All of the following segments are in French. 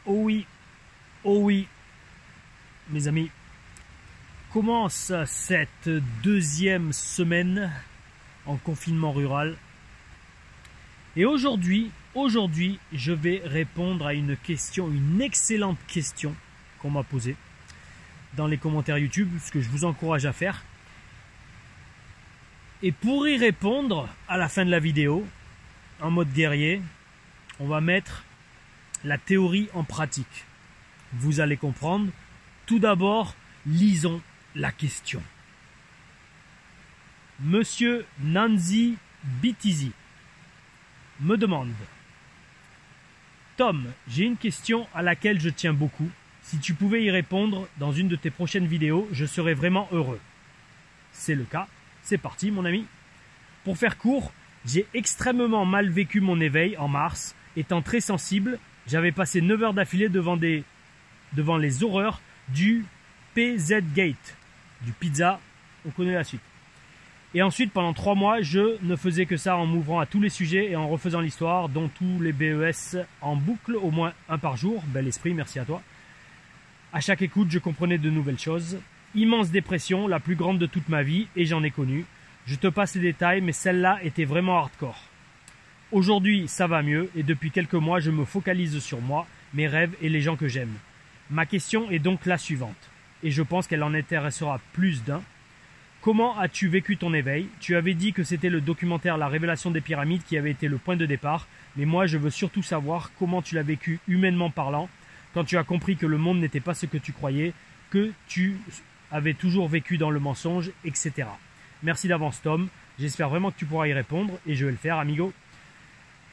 oh oui, mes amis, commence cette deuxième semaine en confinement rural. Et aujourd'hui, je vais répondre à une question, une excellente question qu'on m'a posée dans les commentaires YouTube, ce que je vous encourage à faire. Et pour y répondre, à la fin de la vidéo, en mode guerrier, on va mettre la théorie en pratique. Vous allez comprendre. Tout d'abord, lisons la question. Monsieur Nanzi Bitizi me demande: Tom, j'ai une question à laquelle je tiens beaucoup. Si tu pouvais y répondre dans une de tes prochaines vidéos, je serais vraiment heureux. C'est le cas. C'est parti, mon ami. Pour faire court, j'ai extrêmement mal vécu mon éveil en mars. Étant très sensible, j'avais passé 9 heures d'affilée devant les horreurs du PZ Gate, du pizza, on connaît la suite. Et ensuite, pendant 3 mois, je ne faisais que ça en m'ouvrant à tous les sujets et en refaisant l'histoire, dont tous les BES en boucle, au moins un par jour. Bel esprit, merci à toi. À chaque écoute, je comprenais de nouvelles choses. Immense dépression, la plus grande de toute ma vie, et j'en ai connu. Je te passe les détails, mais celle-là était vraiment hardcore. Aujourd'hui, ça va mieux, et depuis quelques mois, je me focalise sur moi, mes rêves et les gens que j'aime. Ma question est donc la suivante, et je pense qu'elle en intéressera plus d'un. Comment as-tu vécu ton éveil? Tu avais dit que c'était le documentaire La Révélation des Pyramides qui avait été le point de départ, mais moi je veux surtout savoir comment tu l'as vécu humainement parlant, quand tu as compris que le monde n'était pas ce que tu croyais, que tu avais toujours vécu dans le mensonge, etc. Merci d'avance Tom, j'espère vraiment que tu pourras y répondre, et je vais le faire, amigo.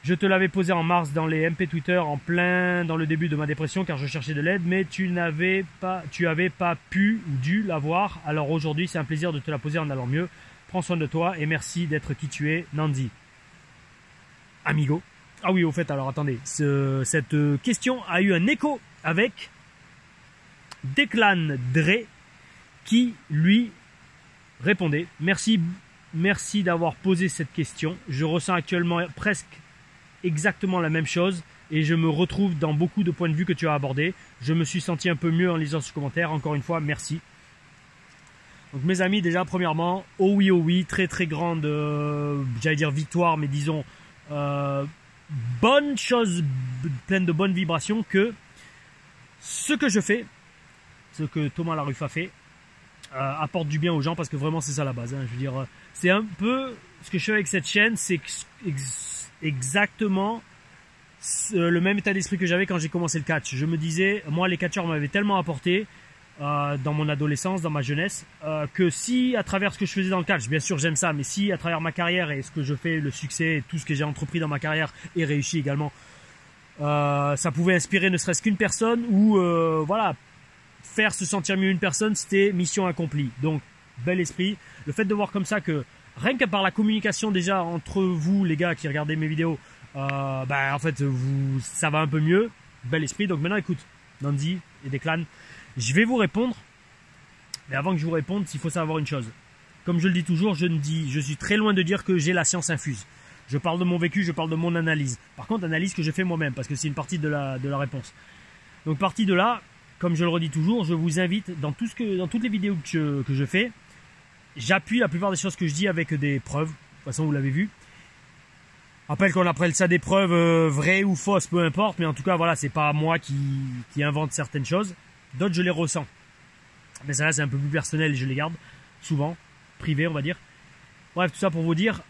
Je te l'avais posé en mars dans les MP Twitter, en plein dans le début de ma dépression, car je cherchais de l'aide, mais tu avais pas pu ou dû l'avoir. Alors aujourd'hui, c'est un plaisir de te la poser en allant mieux. Prends soin de toi et merci d'être qui tu es, Nandy. Amigo. Ah oui, au fait, alors attendez, cette question a eu un écho avec Declan Dre, qui lui répondait: merci d'avoir posé cette question. Je ressens actuellement presque exactement la même chose et je me retrouve dans beaucoup de points de vue que tu as abordés. Je me suis senti un peu mieux en lisant ce commentaire. Encore une fois, merci. Donc mes amis, déjà premièrement, oh oui, très très grande, j'allais dire victoire, mais disons bonne chose, pleine de bonnes vibrations, que ce que je fais, ce que Thomas Laruffe a fait, apporte du bien aux gens, parce que vraiment c'est ça la base, hein. Je veux dire, c'est un peu ce que je fais avec cette chaîne, c'est exactement le même état d'esprit que j'avais quand j'ai commencé le catch. Je me disais, moi les catcheurs m'avaient tellement apporté dans mon adolescence, dans ma jeunesse, que si à travers ce que je faisais dans le catch, bien sûr j'aime ça, mais si à travers ma carrière et ce que je fais, le succès et tout ce que j'ai entrepris dans ma carrière et réussi également, ça pouvait inspirer ne serait-ce qu'une personne, ou voilà, faire se sentir mieux une personne, c'était mission accomplie. Donc bel esprit, le fait de voir comme ça que rien que par la communication déjà entre vous les gars qui regardez mes vidéos, en fait ça va un peu mieux, bel esprit. Donc maintenant écoute, Nandy et Declan, je vais vous répondre, mais avant que je vous réponde, il faut savoir une chose. Comme je le dis toujours, je suis très loin de dire que j'ai la science infuse. Je parle de mon vécu, je parle de mon analyse. Par contre, analyse que je fais moi-même, parce que c'est une partie de la réponse. Donc partie de là, comme je le redis toujours, je vous invite dans toutes les vidéos que je fais, j'appuie la plupart des choses que je dis avec des preuves. De toute façon, vous l'avez vu. Rappelle qu'on appelle ça des preuves vraies ou fausses, peu importe. Mais en tout cas, voilà, c'est pas moi qui invente certaines choses. D'autres, je les ressens. Mais ça là, c'est un peu plus personnel et je les garde souvent, privé, on va dire. Bref, tout ça pour vous dire,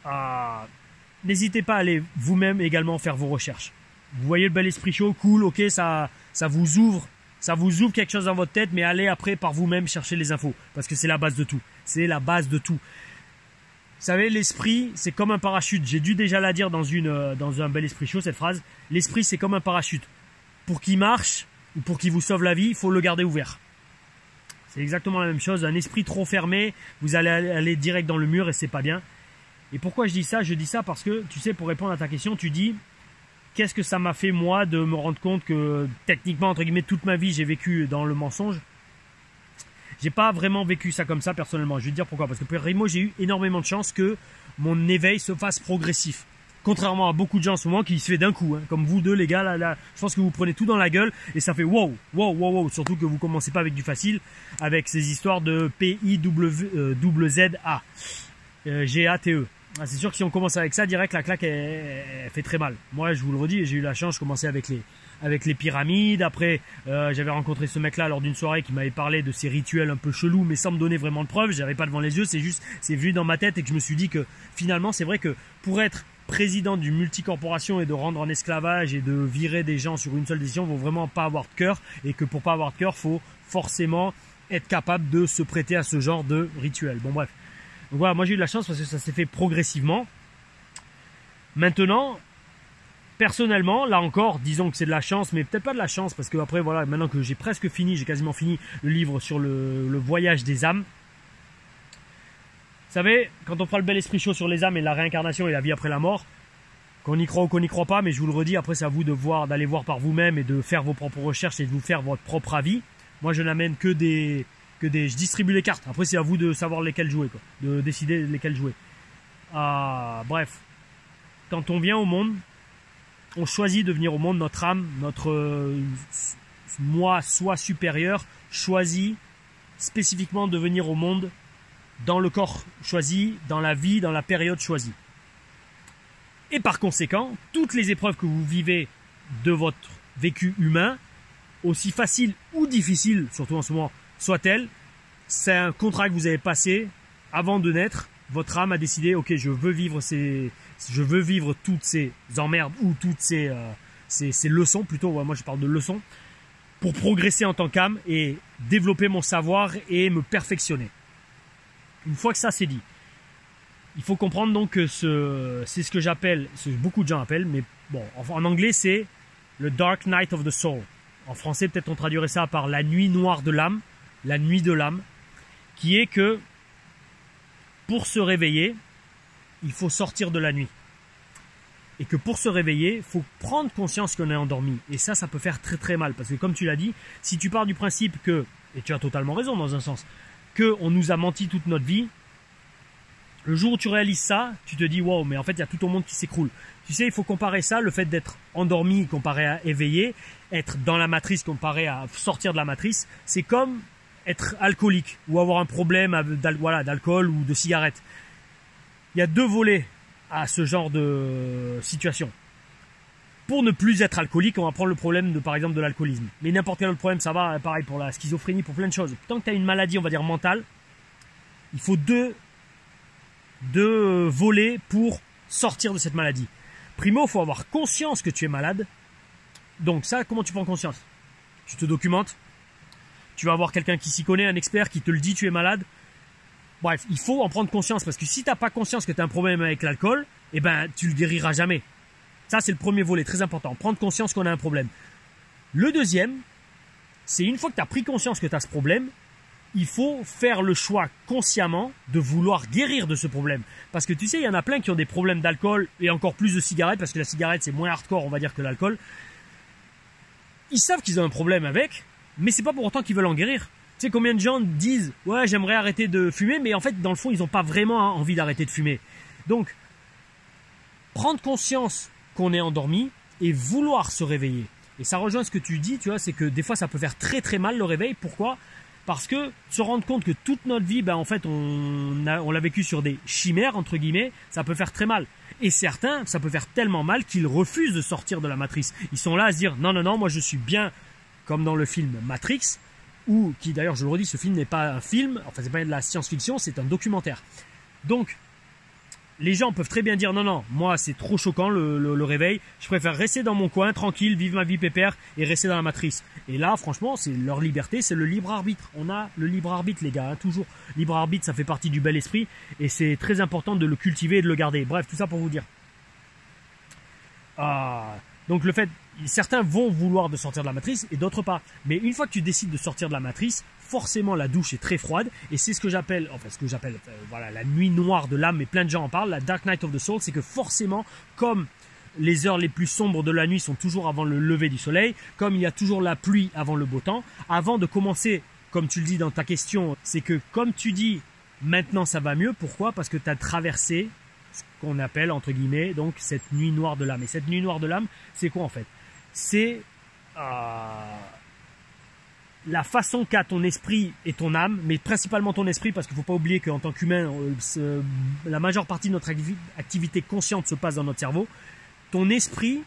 n'hésitez pas à aller vous-même également faire vos recherches. Vous voyez le bel esprit chaud, cool, ok, ça vous ouvre. Ça vous ouvre quelque chose dans votre tête, mais allez après par vous-même chercher les infos. Parce que c'est la base de tout. C'est la base de tout. Vous savez, l'esprit, c'est comme un parachute. J'ai dû déjà la dire dans un bel esprit chaud, cette phrase. L'esprit, c'est comme un parachute. Pour qu'il marche, ou pour qu'il vous sauve la vie, il faut le garder ouvert. C'est exactement la même chose. Un esprit trop fermé, vous allez aller direct dans le mur et c'est pas bien. Et pourquoi je dis ça? Je dis ça parce que, tu sais, pour répondre à ta question, tu dis: qu'est-ce que ça m'a fait moi de me rendre compte que techniquement, entre guillemets, toute ma vie j'ai vécu dans le mensonge. J'ai pas vraiment vécu ça comme ça personnellement. Je vais te dire pourquoi. Parce que pour Rimo, j'ai eu énormément de chance que mon éveil se fasse progressif. Contrairement à beaucoup de gens en ce moment qui se fait d'un coup, hein, comme vous deux les gars, là, je pense que vous prenez tout dans la guelle et ça fait wow, wow, wow, wow. Surtout que vous commencez pas avec du facile, avec ces histoires de P-I-Z-Z-A, G-A-T-E. Ah, c'est sûr que si on commence avec ça, direct, la claque, elle fait très mal. Moi, je vous le redis, j'ai eu la chance, je commençais avec les pyramides. Après, j'avais rencontré ce mec-là lors d'une soirée qui m'avait parlé de ces rituels un peu chelous, mais sans me donner vraiment de preuves. J'avais pas devant les yeux, c'est venu dans ma tête et que je me suis dit que finalement, c'est vrai que pour être président d'une multicorporation et de rendre en esclavage et de virer des gens sur une seule décision, faut vraiment pas avoir de cœur, et que pour pas avoir de cœur, faut forcément être capable de se prêter à ce genre de rituel. Bon bref. Donc voilà, moi j'ai eu de la chance parce que ça s'est fait progressivement. Maintenant, personnellement, là encore, disons que c'est de la chance, mais peut-être pas de la chance, parce que après voilà, maintenant que j'ai presque fini, j'ai quasiment fini le livre sur le voyage des âmes. Vous savez, quand on fera le bel esprit chaud sur les âmes et la réincarnation et la vie après la mort, qu'on y croit ou qu'on n'y croit pas, mais je vous le redis, après c'est à vous d'aller voir par vous-même et de faire vos propres recherches et de vous faire votre propre avis. Moi je n'amène je distribue les cartes. Après c'est à vous de savoir lesquelles jouer, quoi, de décider lesquelles jouer. Bref, quand on vient au monde, on choisit de venir au monde, notre âme, notre moi, soi supérieur, choisit spécifiquement de venir au monde dans le corps choisi, dans la vie, dans la période choisie. Et par conséquent, toutes les épreuves que vous vivez de votre vécu humain, aussi faciles ou difficiles, surtout en ce moment, soient-elles, c'est un contrat que vous avez passé avant de naître. Votre âme a décidé, ok, je veux vivre toutes ces emmerdes ou toutes ces leçons, plutôt, moi je parle de leçons, pour progresser en tant qu'âme et développer mon savoir et me perfectionner. Une fois que ça c'est dit, il faut comprendre donc que c'est ce que j'appelle, beaucoup de gens appellent, mais bon, en anglais c'est le Dark Night of the Soul. En français peut-être on traduirait ça par la nuit noire de l'âme, la nuit de l'âme, qui est que pour se réveiller, il faut sortir de la nuit. Et que pour se réveiller, il faut prendre conscience qu'on est endormi. Et ça peut faire très très mal. Parce que comme tu l'as dit, si tu pars du principe que, et tu as totalement raison dans un sens, qu'on nous a menti toute notre vie, le jour où tu réalises ça, tu te dis wow, mais en fait il y a tout ton monde qui s'écroule. Tu sais, il faut comparer ça, le fait d'être endormi comparé à éveillé, être dans la matrice comparé à sortir de la matrice, c'est comme être alcoolique ou avoir un problème d'alcool ou de cigarette. Il y a deux volets à ce genre de situation. Pour ne plus être alcoolique, on va prendre le problème par exemple de l'alcoolisme. Mais n'importe quel autre problème, ça va, pareil pour la schizophrénie, pour plein de choses. Tant que tu as une maladie, on va dire mentale, il faut deux volets pour sortir de cette maladie. Primo, il faut avoir conscience que tu es malade. Donc ça, comment tu prends conscience? Tu te documentes, tu vas avoir quelqu'un qui s'y connaît, un expert qui te le dit, tu es malade. Bref, il faut en prendre conscience, parce que si tu n'as pas conscience que tu as un problème avec l'alcool, eh ben, tu le guériras jamais. Ça, c'est le premier volet, très important. Prendre conscience qu'on a un problème. Le deuxième, c'est une fois que tu as pris conscience que tu as ce problème, il faut faire le choix consciemment de vouloir guérir de ce problème. Parce que tu sais, il y en a plein qui ont des problèmes d'alcool et encore plus de cigarettes, parce que la cigarette, c'est moins hardcore, on va dire, que l'alcool. Ils savent qu'ils ont un problème avec, mais c'est pas pour autant qu'ils veulent en guérir. Tu sais combien de gens disent « Ouais, j'aimerais arrêter de fumer », mais en fait, dans le fond, ils n'ont pas vraiment envie d'arrêter de fumer. Donc, prendre conscience qu'on est endormi et vouloir se réveiller. Et ça rejoint ce que tu dis, tu vois, c'est que des fois, ça peut faire très très mal le réveil. Pourquoi ? Parce que se rendre compte que toute notre vie, en fait, on l'a vécu sur des chimères, entre guillemets, ça peut faire très mal. Et certains, ça peut faire tellement mal qu'ils refusent de sortir de la matrice. Ils sont là à se dire « Non, non, non, moi je suis bien », comme dans le film Matrix, ou qui d'ailleurs, je le redis, ce film n'est pas un film, enfin c'est pas de la science-fiction, c'est un documentaire. Donc, les gens peuvent très bien dire non, non, moi c'est trop choquant le réveil, je préfère rester dans mon coin, tranquille, vivre ma vie pépère et rester dans la matrice. Et là, franchement, c'est leur liberté, c'est le libre arbitre. On a le libre arbitre, les gars, hein, toujours. Libre arbitre, ça fait partie du bel esprit et c'est très important de le cultiver et de le garder. Bref, tout ça pour vous dire. Donc le fait, certains vont vouloir de sortir de la matrice et d'autres pas. Mais une fois que tu décides de sortir de la matrice, forcément la douche est très froide et c'est ce que j'appelle, voilà, la nuit noire de l'âme, mais plein de gens en parlent, la Dark Night of the Soul, c'est que forcément, comme les heures les plus sombres de la nuit sont toujours avant le lever du soleil, comme il y a toujours la pluie avant le beau temps, avant de commencer, comme tu le dis dans ta question, c'est que comme tu dis, maintenant ça va mieux, pourquoi ? Parce que tu as traversé ce qu'on appelle, entre guillemets, donc cette nuit noire de l'âme. Et cette nuit noire de l'âme, c'est quoi en fait? C'est la façon qu'a ton esprit et ton âme, mais principalement ton esprit, parce qu'il ne faut pas oublier qu'en tant qu'humain, la majeure partie de notre activité consciente se passe dans notre cerveau. Ton esprit,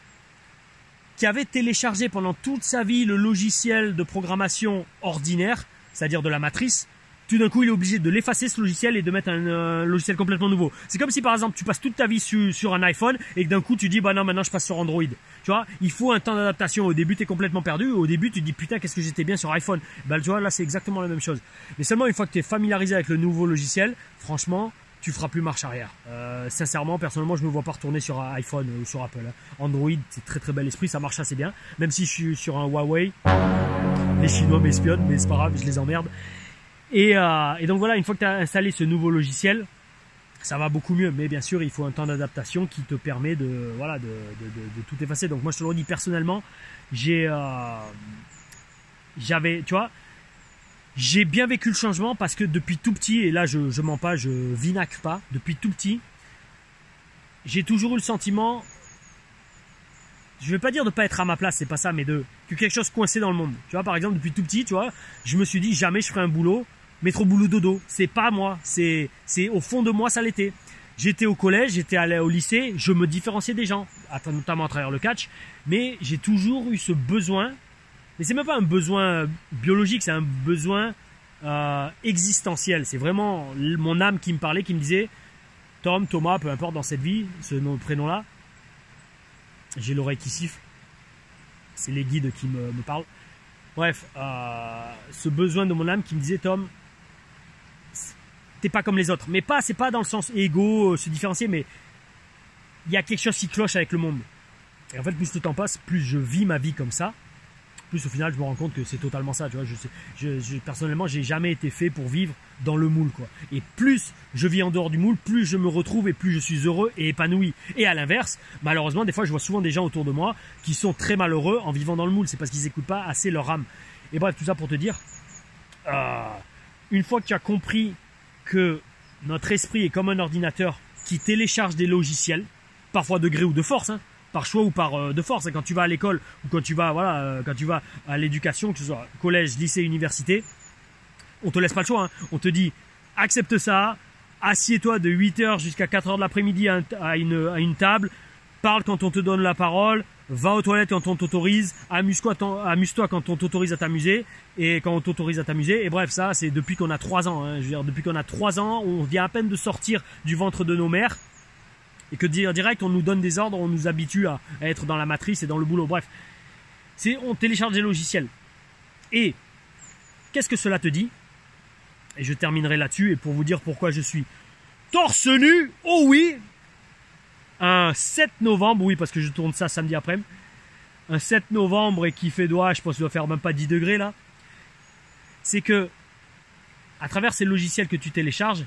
qui avait téléchargé pendant toute sa vie le logiciel de programmation ordinaire, c'est-à-dire de la matrice, tout d'un coup, il est obligé de l'effacer ce logiciel et de mettre un logiciel complètement nouveau. C'est comme si par exemple, tu passes toute ta vie sur un iPhone et que d'un coup, tu dis, bah non, maintenant je passe sur Android. Tu vois, il faut un temps d'adaptation. Au début, tu es complètement perdu. Au début, tu te dis, putain, qu'est-ce que j'étais bien sur iPhone. Bah, tu vois, là, c'est exactement la même chose. Mais seulement une fois que tu es familiarisé avec le nouveau logiciel, franchement, tu feras plus marche arrière. Sincèrement, personnellement, je me vois pas retourner sur un iPhone ou sur Apple. Android, c'est très très bel esprit, ça marche assez bien. Même si je suis sur un Huawei, les Chinois m'espionnent, mais c'est pas grave, je les emmerde. Et donc voilà, une fois que tu as installé ce nouveau logiciel, ça va beaucoup mieux. Mais bien sûr, il faut un temps d'adaptation qui te permet de tout effacer. Donc moi, je te le redis personnellement, j'avais, tu vois, j'ai bien vécu le changement parce que depuis tout petit, et là je mens pas, je vinaque pas, depuis tout petit, j'ai toujours eu le sentiment, je vais pas dire de pas être à ma place, c'est pas ça, mais que quelque chose coincé dans le monde. Tu vois, par exemple, depuis tout petit, tu vois, je me suis dit jamais je ferai un boulot, métro boulot dodo. C'est pas moi, c'est au fond de moi, ça l'était. J'étais au collège, j'étais allé au lycée, je me différenciais des gens, notamment à travers le catch, mais j'ai toujours eu ce besoin. Mais c'est même pas un besoin biologique, c'est un besoin existentiel. C'est vraiment mon âme qui me parlait, qui me disait Tom, Thomas, peu importe dans cette vie, ce prénom-là. J'ai l'oreille qui siffle. C'est les guides qui me parlent. Bref, ce besoin de mon âme qui me disait Tom, t'es pas comme les autres. Mais c'est pas dans le sens égo, se différencier, mais il y a quelque chose qui cloche avec le monde. Et en fait, plus le temps passe, plus je vis ma vie comme ça. Plus au final je me rends compte que c'est totalement ça, tu vois. Personnellement, j'ai jamais été fait pour vivre dans le moule, quoi. Et plus je vis en dehors du moule, plus je me retrouve et plus je suis heureux et épanoui. Et à l'inverse, malheureusement, des fois je vois souvent des gens autour de moi qui sont très malheureux en vivant dans le moule. C'est parce qu'ils n'écoutent pas assez leur âme. Et bref, tout ça pour te dire, une fois que tu as compris que notre esprit est comme un ordinateur qui télécharge des logiciels, parfois de gré ou de force, hein, par choix ou par de force. Quand tu vas à l'école ou quand tu vas, quand tu vas à l'éducation, que ce soit collège, lycée, université, on te laisse pas le choix. Hein. On te dit, accepte ça, assieds-toi de 8h jusqu'à 4h de l'après-midi à une table, parle quand on te donne la parole, va aux toilettes quand on t'autorise, amuse-toi quand on t'autorise à t'amuser, et quand on t'autorise à t'amuser. Et bref, ça, c'est depuis qu'on a 3 ans. Hein. Je veux dire, depuis qu'on a 3 ans, on vient à peine de sortir du ventre de nos mères. Et que direct, on nous donne des ordres, on nous habitue à être dans la matrice et dans le boulot. Bref, on télécharge des logiciels. Et qu'est-ce que cela te dit? Et je terminerai là-dessus. Et pour vous dire pourquoi je suis torse nu, oh oui, un 7 novembre, oui, parce que je tourne ça samedi après, un 7 novembre et qui fait je pense qu'il doit faire même pas 10 degrés là. C'est que, à travers ces logiciels que tu télécharges,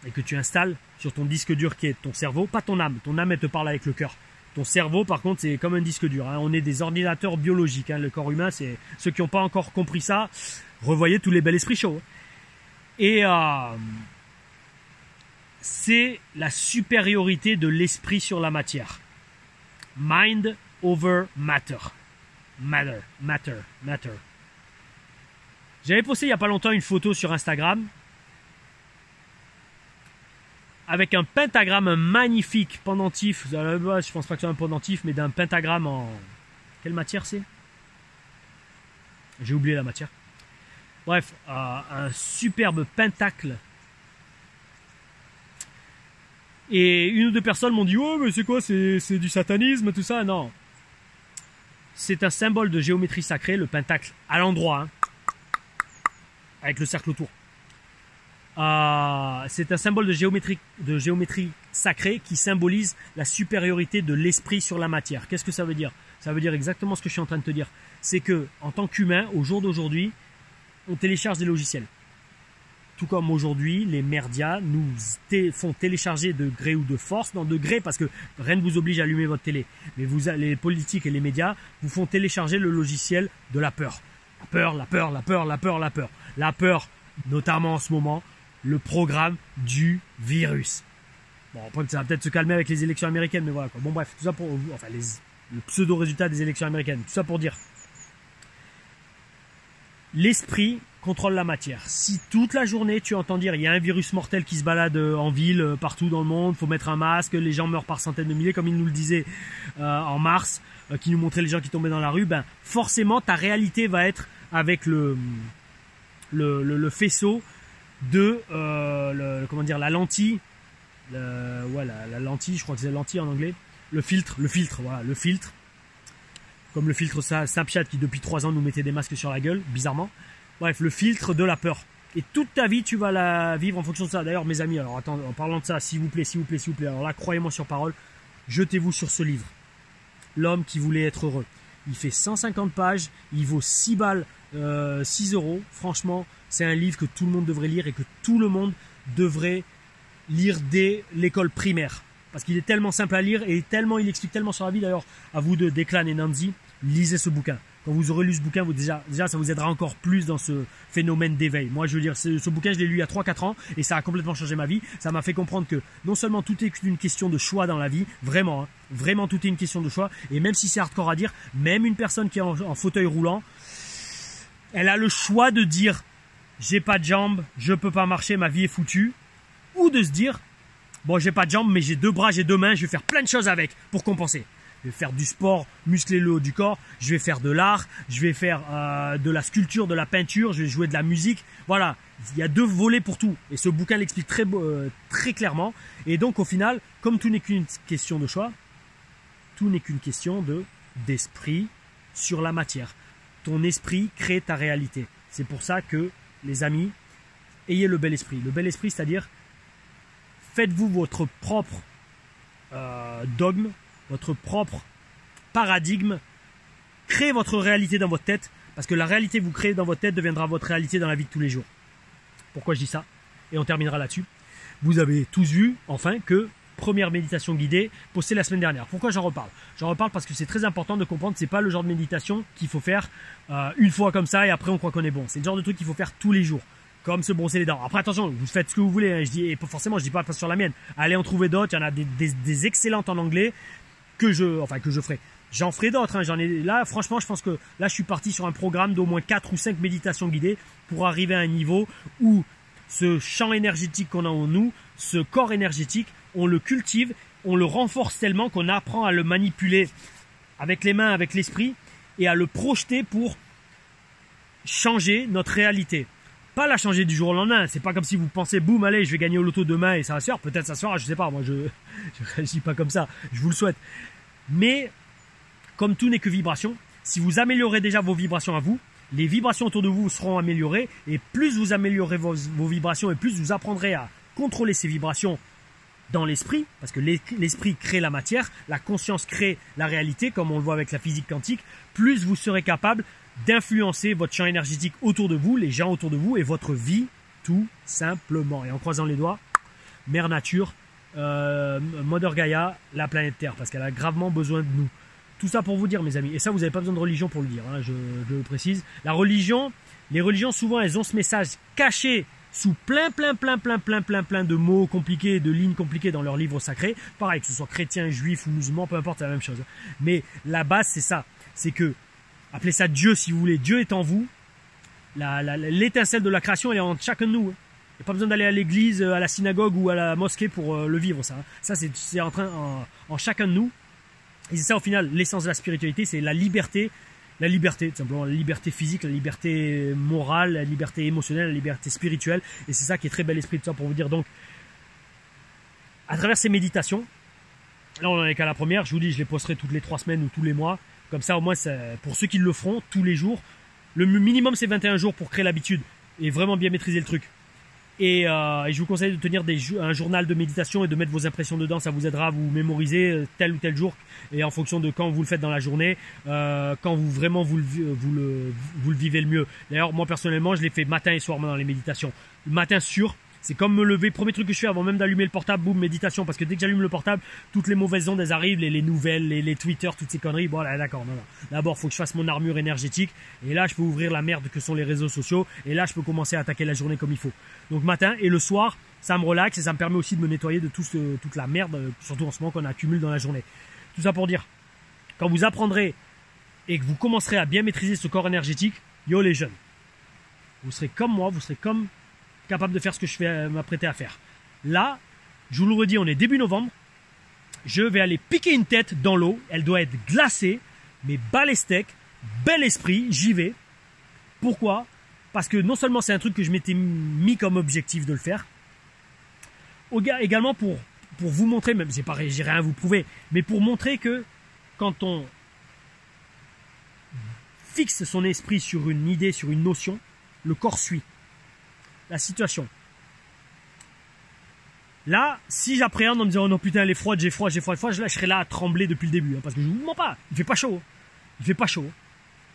et que tu installes sur ton disque dur qui est ton cerveau, pas ton âme. Ton âme, elle te parle avec le cœur. Ton cerveau, par contre, c'est comme un disque dur. Hein. On est des ordinateurs biologiques. Hein. Le corps humain, c'est ceux qui n'ont pas encore compris ça. Revoyez tous les bels esprits chauds. Et c'est la supériorité de l'esprit sur la matière. Mind over matter. Matter. J'avais posté il n'y a pas longtemps une photo sur Instagram avec un pentagramme magnifique, pendentif. Je pense pas que ce soit un pendentif, mais d'un pentagramme en... Quelle matière c'est? J'ai oublié la matière. Bref, un superbe pentacle. Et une ou deux personnes m'ont dit « Oh, mais c'est quoi? C'est du satanisme, tout ça ?» Non. C'est un symbole de géométrie sacrée, le pentacle, à l'endroit, hein, avec le cercle autour. C'est un symbole de géométrie sacrée qui symbolise la supériorité de l'esprit sur la matière. Qu'est-ce que ça veut dire? Ça veut dire exactement ce que je suis en train de te dire. C'est que, en tant qu'humain, au jour d'aujourd'hui, on télécharge des logiciels. Tout comme aujourd'hui, les merdias nous font télécharger de gré ou de force, non de gré parce que rien ne vous oblige à allumer votre télé. Mais les politiques et les médias vous font télécharger le logiciel de la peur. La peur, notamment en ce moment, le programme du virus. Bon, après, ça va peut-être se calmer avec les élections américaines, mais voilà quoi. Bon bref, tout ça pour, enfin le pseudo-résultat des élections américaines, tout ça pour dire. L'esprit contrôle la matière. Si toute la journée tu entends dire il y a un virus mortel qui se balade en ville, partout dans le monde, faut mettre un masque, les gens meurent par centaines de milliers, comme il nous le disait en mars, qui nous montrait les gens qui tombaient dans la rue, ben forcément ta réalité va être avec le faisceau de comment dire, la lentille, la lentille, je crois que c'est la lentille en anglais, le filtre, voilà, le filtre. Comme le filtre Snapchat qui depuis 3 ans nous mettait des masques sur la gueule, bizarrement. Bref, le filtre de la peur. Et toute ta vie, tu vas la vivre en fonction de ça. D'ailleurs, mes amis, alors attends, en parlant de ça, s'il vous plaît, alors là, croyez-moi sur parole, jetez-vous sur ce livre. L'homme qui voulait être heureux. Il fait 150 pages, il vaut 6 balles, 6 euros. Franchement, c'est un livre que tout le monde devrait lire et que tout le monde devrait lire dès l'école primaire. Parce qu'il est tellement simple à lire et tellement, il explique tellement sur la vie. D'ailleurs, à vous deux, Declan et Nancy, lisez ce bouquin. Quand vous aurez lu ce bouquin, déjà ça vous aidera encore plus dans ce phénomène d'éveil. Moi, je veux dire, ce bouquin, je l'ai lu il y a 3-4 ans et ça a complètement changé ma vie. Ça m'a fait comprendre que non seulement tout est une question de choix dans la vie, vraiment, hein, vraiment tout est une question de choix. Et même si c'est hardcore à dire, même une personne qui est en fauteuil roulant, elle a le choix de dire « j'ai pas de jambes, je peux pas marcher, ma vie est foutue » ou de se dire « bon, j'ai pas de jambes, mais j'ai 2 bras, j'ai 2 mains, je vais faire plein de choses avec pour compenser. » Je vais faire du sport, muscler le haut du corps, je vais faire de l'art, je vais faire de la sculpture, de la peinture, je vais jouer de la musique. Voilà, il y a 2 volets pour tout. Et ce bouquin l'explique très clairement. Et donc au final, comme tout n'est qu'une question de choix, tout n'est qu'une question d'esprit sur la matière. Ton esprit crée ta réalité. C'est pour ça que, les amis, ayez le bel esprit. Le bel esprit, c'est-à-dire, faites-vous votre propre dogme, votre propre paradigme, créez votre réalité dans votre tête, parce que la réalité que vous créez dans votre tête deviendra votre réalité dans la vie de tous les jours. Pourquoi je dis ça? Et on terminera là-dessus. Vous avez tous vu, enfin, que première méditation guidée postée la semaine dernière. Pourquoi j'en reparle? J'en reparle parce que c'est très important de comprendre que c'est pas le genre de méditation qu'il faut faire une fois comme ça et après on croit qu'on est bon. C'est le genre de truc qu'il faut faire tous les jours. Comme se brosser les dents. Après attention, vous faites ce que vous voulez. Hein. Et forcément, je dis pas sur la mienne. Allez en trouver d'autres. Il y en a des excellentes en anglais que je ferai. J'en ferai d'autres. Hein. Là, franchement, je pense que là, je suis parti sur un programme d'au moins 4 ou 5 méditations guidées pour arriver à un niveau où ce champ énergétique qu'on a en nous, ce corps énergétique, on le cultive, on le renforce tellement qu'on apprend à le manipuler avec les mains, avec l'esprit et à le projeter pour changer notre réalité. Pas la changer du jour au lendemain. C'est pas comme si vous pensez, boum, allez, je vais gagner au loto demain et ça va se faire. Peut-être ça se fera, je sais pas. Moi, je réagis pas comme ça. Je vous le souhaite. Mais, comme tout n'est que vibration, si vous améliorez déjà vos vibrations à vous, les vibrations autour de vous seront améliorées. Et plus vous améliorez vos vibrations et plus vous apprendrez à contrôler ces vibrations dans l'esprit, parce que l'esprit crée la matière, la conscience crée la réalité, comme on le voit avec la physique quantique, plus vous serez capable d'influencer votre champ énergétique autour de vous, les gens autour de vous et votre vie tout simplement. Et en croisant les doigts, Mère Nature, Mother Gaia, la planète Terre, parce qu'elle a gravement besoin de nous. Tout ça pour vous dire, mes amis, et ça vous n'avez pas besoin de religion pour le dire, hein, je le précise. La religion, les religions souvent elles ont ce message caché sous plein de mots compliqués, de lignes compliquées dans leurs livres sacrés. Pareil, que ce soit chrétien, juif ou musulman, peu importe, c'est la même chose. Mais la base c'est ça, c'est que appelez ça Dieu si vous voulez. Dieu est en vous. L'étincelle de la création, elle est en chacun de nous. Il n'y a pas besoin d'aller à l'église, à la synagogue ou à la mosquée pour le vivre. Ça c'est en chacun de nous. Et c'est ça au final, l'essence de la spiritualité, c'est la liberté. La liberté, tout simplement. La liberté physique, la liberté morale, la liberté émotionnelle, la liberté spirituelle. Et c'est ça qui est très bel esprit, tout ça pour vous dire. Donc, à travers ces méditations, là on en est qu'à la première. Je vous dis, je les posterai toutes les 3 semaines ou tous les mois. Comme ça, au moins, pour ceux qui le feront tous les jours, le minimum, c'est 21 jours pour créer l'habitude et vraiment bien maîtriser le truc. Et je vous conseille de tenir un journal de méditation et de mettre vos impressions dedans. Ça vous aidera à vous mémoriser tel ou tel jour et en fonction de quand vous le faites dans la journée, quand vous vraiment vous le vivez le mieux. D'ailleurs, moi, personnellement, je l'ai fait matin et soir dans les méditations. Le matin sûr. C'est comme me lever, premier truc que je fais avant même d'allumer le portable, boum, méditation. Parce que dès que j'allume le portable, toutes les mauvaises ondes, elles arrivent, les nouvelles, les Twitter, toutes ces conneries. Bon, là, d'accord, non. D'abord, il faut que je fasse mon armure énergétique. Et là, je peux ouvrir la merde que sont les réseaux sociaux. Et là, je peux commencer à attaquer la journée comme il faut. Donc, matin et le soir, Ça me relaxe et ça me permet aussi de me nettoyer de toute la merde, surtout en ce moment qu'on accumule dans la journée. Tout ça pour dire, quand vous apprendrez et que vous commencerez à bien maîtriser ce corps énergétique, yo les jeunes, vous serez comme moi, vous serez comme capable de faire ce que je vais m'apprêter à faire. Là, je vous le redis, on est début novembre. Je vais aller piquer une tête dans l'eau. Elle doit être glacée, mais balèque, bel esprit, j'y vais. Pourquoi? Parce que non seulement c'est un truc que je m'étais mis comme objectif de le faire, également pour vous montrer, même c'est pareil, j'ai rien à vous prouver, mais pour montrer que quand on fixe son esprit sur une idée, sur une notion, le corps suit la situation. Là, si j'appréhende en me disant oh non putain elle est froide, j'ai froid, je serai là à trembler depuis le début, hein, parce que je vous mens pas, il fait pas chaud, il fait pas chaud.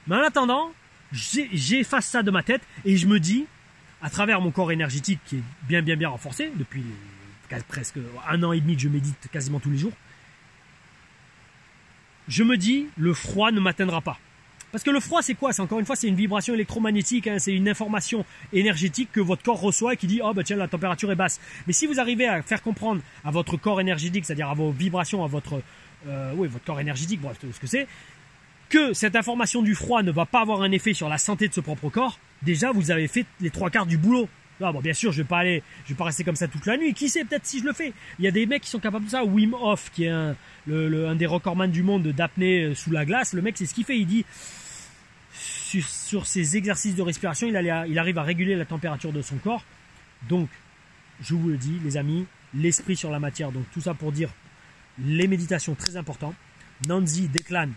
Mais en attendant, j'efface ça de ma tête et je me dis, à travers mon corps énergétique qui est bien renforcé depuis presque 1 an et demi que je médite quasiment tous les jours, je me dis le froid ne m'atteindra pas. Parce que le froid, c'est quoi? C'est encore une fois, c'est une vibration électromagnétique, hein, c'est une information énergétique que votre corps reçoit et qui dit « Oh, bah tiens, la température est basse ». Mais si vous arrivez à faire comprendre à votre corps énergétique, c'est-à-dire à vos vibrations, à votre corps énergétique, bref, ce que c'est, que cette information du froid ne va pas avoir un effet sur la santé de ce propre corps, déjà, vous avez fait les 3/4 du boulot. Là, bon, bien sûr, je vais pas rester comme ça toute la nuit. Qui sait, peut-être si je le fais. Il y a des mecs qui sont capables de ça. Wim Hof, qui est un des recordman du monde d'apnée sous la glace, le mec, c'est ce qu'il fait. Il dit... Sur ses exercices de respiration, il arrive à réguler la température de son corps. Donc, je vous le dis, les amis, l'esprit sur la matière. Donc, tout ça pour dire les méditations, très important. Nanzi déclame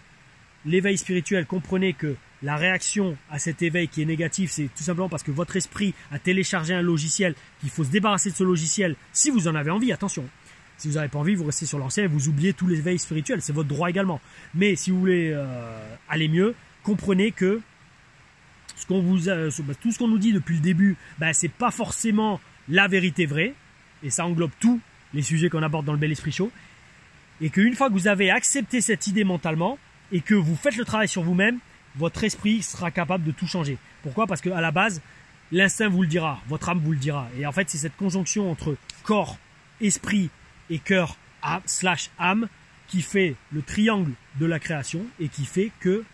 l'éveil spirituel. Comprenez que la réaction à cet éveil qui est négatif, c'est tout simplement parce que votre esprit a téléchargé un logiciel, qu'il faut se débarrasser de ce logiciel si vous en avez envie, attention. Si vous n'avez pas envie, vous restez sur l'ancien et vous oubliez tout l'éveil spirituel. C'est votre droit également. Mais si vous voulez aller mieux, comprenez que tout ce qu'on nous dit depuis le début, c'est pas forcément la vérité vraie, et ça englobe tous les sujets qu'on aborde dans le Bel Esprit Show, et qu'une fois que vous avez accepté cette idée mentalement, et que vous faites le travail sur vous-même, votre esprit sera capable de tout changer. Pourquoi? Parce qu'à la base, l'instinct vous le dira, votre âme vous le dira, et en fait c'est cette conjonction entre corps, esprit et cœur / âme qui fait le triangle de la création, et qui fait que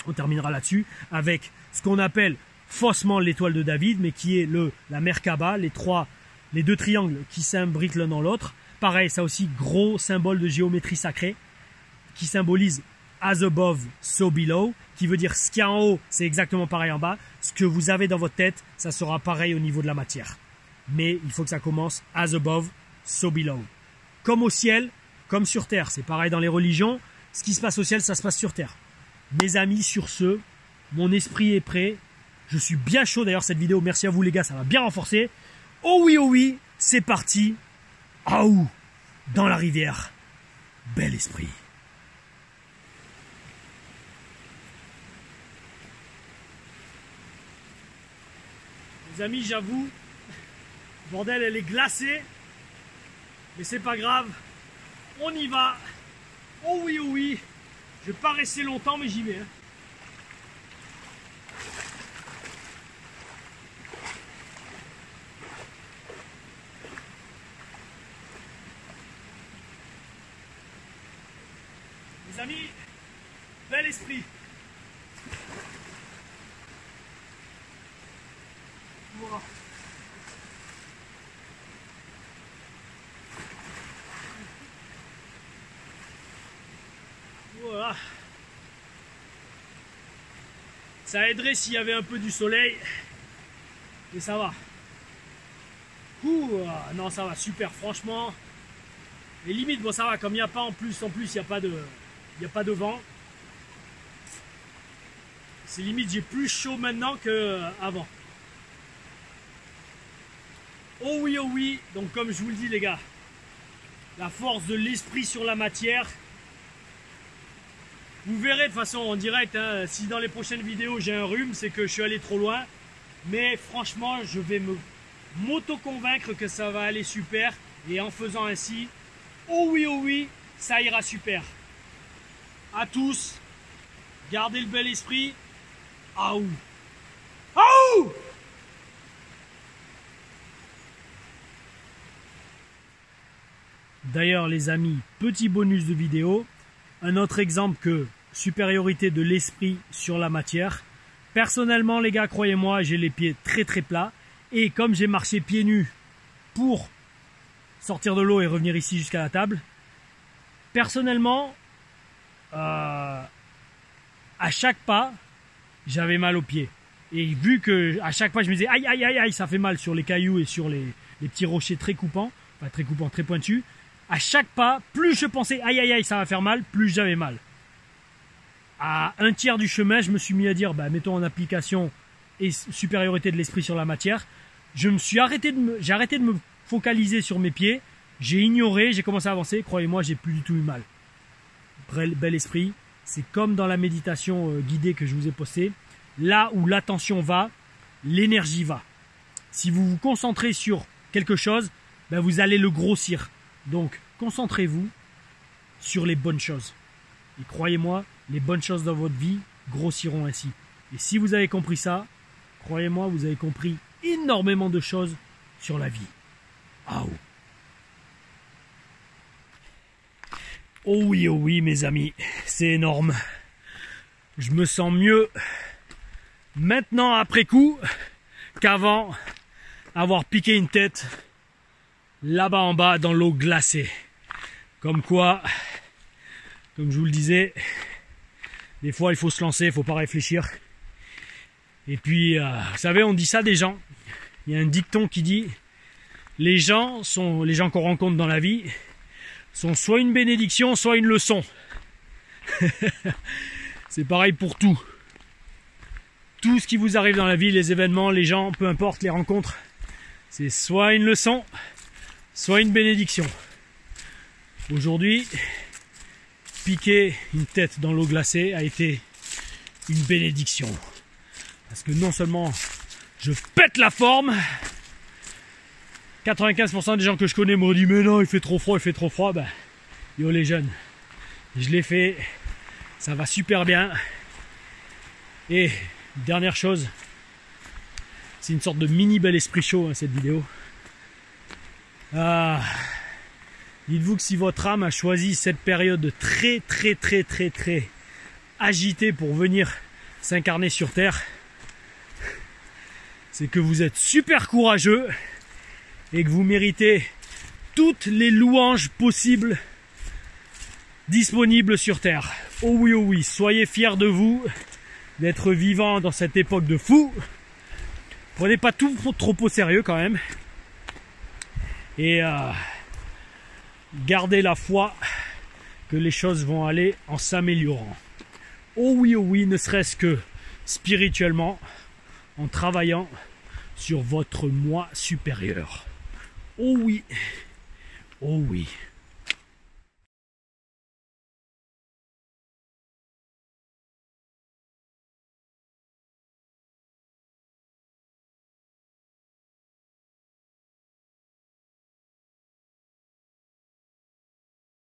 on terminera là-dessus avec ce qu'on appelle faussement l'étoile de David, mais qui est la Merkaba, les deux triangles qui s'imbriquent l'un dans l'autre. Pareil, ça aussi, gros symbole de géométrie sacrée, qui symbolise as above, so below, qui veut dire ce qu'il y a en haut, c'est exactement pareil en bas. Ce que vous avez dans votre tête, ça sera pareil au niveau de la matière. Mais il faut que ça commence as above, so below. Comme au ciel, comme sur terre. C'est pareil dans les religions. Ce qui se passe au ciel, ça se passe sur terre. Mes amis, sur ce, mon esprit est prêt. Je suis bien chaud d'ailleurs cette vidéo. Merci à vous les gars, ça va bien renforcer. Oh oui, c'est parti. Aouh, dans la rivière. Bel esprit. Les amis, j'avoue, bordel, elle est glacée. Mais c'est pas grave. On y va. Oh oui. Je vais pas rester longtemps, mais j'y vais. Hein. Les amis, bel esprit. Voilà. Voilà. Ça aiderait s'il y avait un peu du soleil. Mais ça va. Ouh, non, ça va super, franchement. Et limite, bon, ça va, comme il n'y a pas en plus, il n'y a pas de vent. C'est limite, j'ai plus chaud maintenant qu'avant. Oh oui. Donc, comme je vous le dis, les gars, la force de l'esprit sur la matière. Vous verrez de toute façon en direct, hein, si dans les prochaines vidéos j'ai un rhume, c'est que je suis allé trop loin. Mais franchement, je vais m'auto-convaincre que ça va aller super. Et en faisant ainsi, oh oui, ça ira super. À tous, gardez le bel esprit. Aouh. D'ailleurs les amis, petit bonus de vidéo, un autre exemple que supériorité de l'esprit sur la matière. Personnellement les gars, croyez-moi, j'ai les pieds très très plats. Et comme j'ai marché pieds nus pour sortir de l'eau et revenir ici jusqu'à la table, personnellement, à chaque pas, j'avais mal aux pieds. Et vu que à chaque fois je me disais aïe aïe aïe aïe, ça fait mal sur les cailloux et sur les petits rochers très coupants, enfin très coupants, très pointus, à chaque pas, plus je pensais aïe aïe aïe ça va faire mal, plus j'avais mal. À un tiers du chemin, je me suis mis à dire bah, mettons en application et supériorité de l'esprit sur la matière. J'ai arrêté de me focaliser sur mes pieds, j'ai ignoré, j'ai commencé à avancer, croyez-moi, j'ai plus du tout eu mal. Bel esprit, c'est comme dans la méditation guidée que je vous ai postée. Là où l'attention va, l'énergie va. Si vous vous concentrez sur quelque chose, ben vous allez le grossir. Donc, concentrez-vous sur les bonnes choses. Et croyez-moi, les bonnes choses dans votre vie grossiront ainsi. Et si vous avez compris ça, croyez-moi, vous avez compris énormément de choses sur la vie. Ah oh oui, mes amis, c'est énorme. Je me sens mieux maintenant après coup qu'avant avoir piqué une tête là-bas en bas dans l'eau glacée. Comme quoi, comme je vous le disais, des fois il faut se lancer, il faut pas réfléchir. Et puis, vous savez, on dit ça des gens. Il y a un dicton qui dit les gens qu'on rencontre dans la vie sont soit une bénédiction, soit une leçon. C'est pareil pour tout. Tout ce qui vous arrive dans la vie, les événements, les gens, peu importe, les rencontres, c'est soit une leçon, soit une bénédiction. Aujourd'hui, piquer une tête dans l'eau glacée a été une bénédiction. Parce que non seulement je pète la forme, 95% des gens que je connais m'ont dit mais non, il fait trop froid, ben, yo les jeunes, je l'ai fait, ça va super bien. Et dernière chose, c'est une sorte de mini bel esprit chaud hein, cette vidéo. Dites-vous que si votre âme a choisi cette période très agitée pour venir s'incarner sur Terre, c'est que vous êtes super courageux et que vous méritez toutes les louanges possibles disponibles sur Terre. Oh oui, soyez fiers de vous, d'être vivant dans cette époque de fou. Prenez pas tout trop au sérieux quand même. Et gardez la foi que les choses vont aller en s'améliorant. Oh oui, ne serait-ce que spirituellement, en travaillant sur votre moi supérieur. Oh oui.